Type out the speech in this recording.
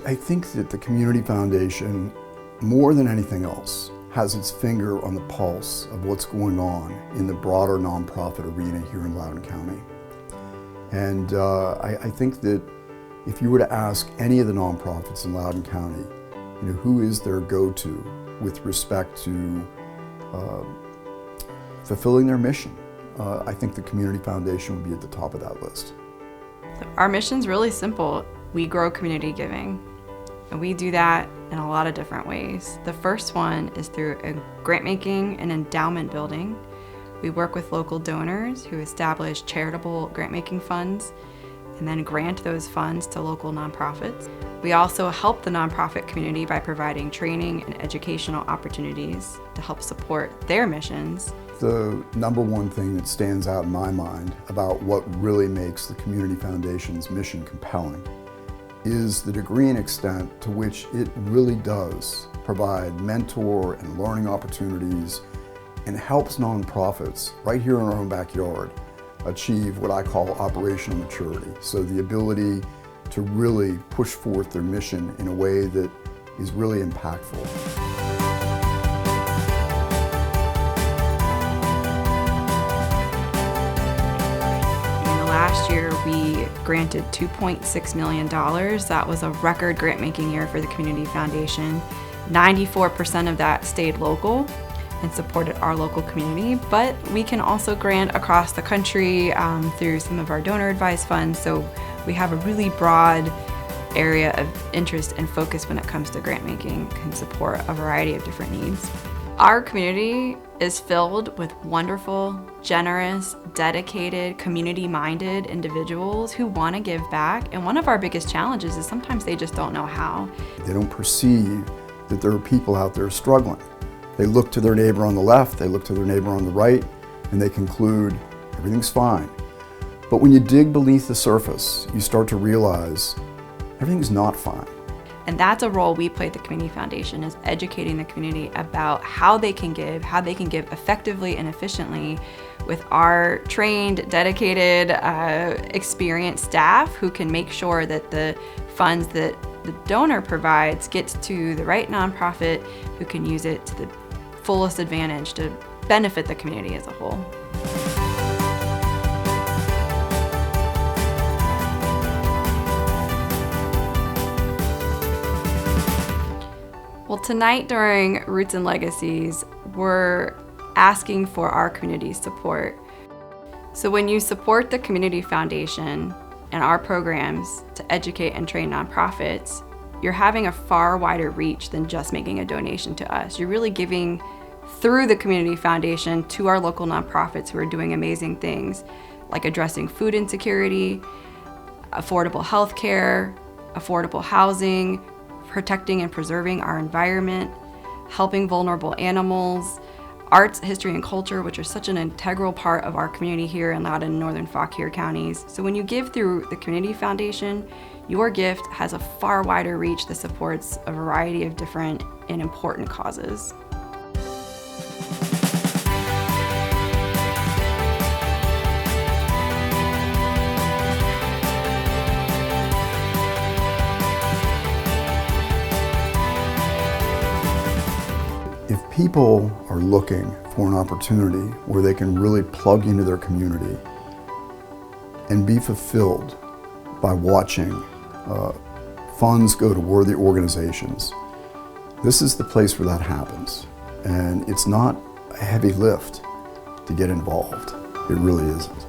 I think that the Community Foundation, more than anything else, has its finger on the pulse of what's going on in the broader nonprofit arena here in Loudoun County. And I think that if you were to ask any of the nonprofits in Loudoun County, who is their go-to with respect to fulfilling their mission, I think the Community Foundation would be at the top of that list. Our mission's really simple. We grow community giving, and we do that in a lot of different ways. The first one is through a grant making and endowment building. We work with local donors who establish charitable grant making funds and then grant those funds to local nonprofits. We also help the nonprofit community by providing training and educational opportunities to help support their missions. The number one thing that stands out in my mind about what really makes the Community Foundation's mission compelling is the degree and extent to which it really does provide mentor and learning opportunities and helps nonprofits right here in our own backyard achieve what I call operational maturity. So the ability to really push forth their mission in a way that is really impactful. Last year, we granted $2.6 million. That was a record grant-making year for the Community Foundation. 94% of that stayed local and supported our local community, but we can also grant across the country through some of our donor-advised funds, so we have a really broad area of interest and focus when it comes to grant-making, can support a variety of different needs. Our community is filled with wonderful, generous, dedicated, community-minded individuals who want to give back, and one of our biggest challenges is sometimes they just don't know how. They don't perceive that there are people out there struggling. They look to their neighbor on the left, they look to their neighbor on the right, and they conclude everything's fine. But when you dig beneath the surface, you start to realize everything's not fine. And that's a role we play at the Community Foundation, is educating the community about how they can give effectively and efficiently with our trained, dedicated, experienced staff who can make sure that the funds that the donor provides gets to the right nonprofit who can use it to the fullest advantage to benefit the community as a whole. Well, tonight during Roots and Legacies, we're asking for our community's support. So when you support the Community Foundation and our programs to educate and train nonprofits, you're having a far wider reach than just making a donation to us. You're really giving through the Community Foundation to our local nonprofits who are doing amazing things, like addressing food insecurity, affordable health care, affordable housing, protecting and preserving our environment, helping vulnerable animals, arts, history, and culture, which are such an integral part of our community here in Loudoun and Northern Fauquier counties. So when you give through the Community Foundation, your gift has a far wider reach that supports a variety of different and important causes. If people are looking for an opportunity where they can really plug into their community and be fulfilled by watching funds go to worthy organizations, this is the place where that happens. And it's not a heavy lift to get involved. It really isn't.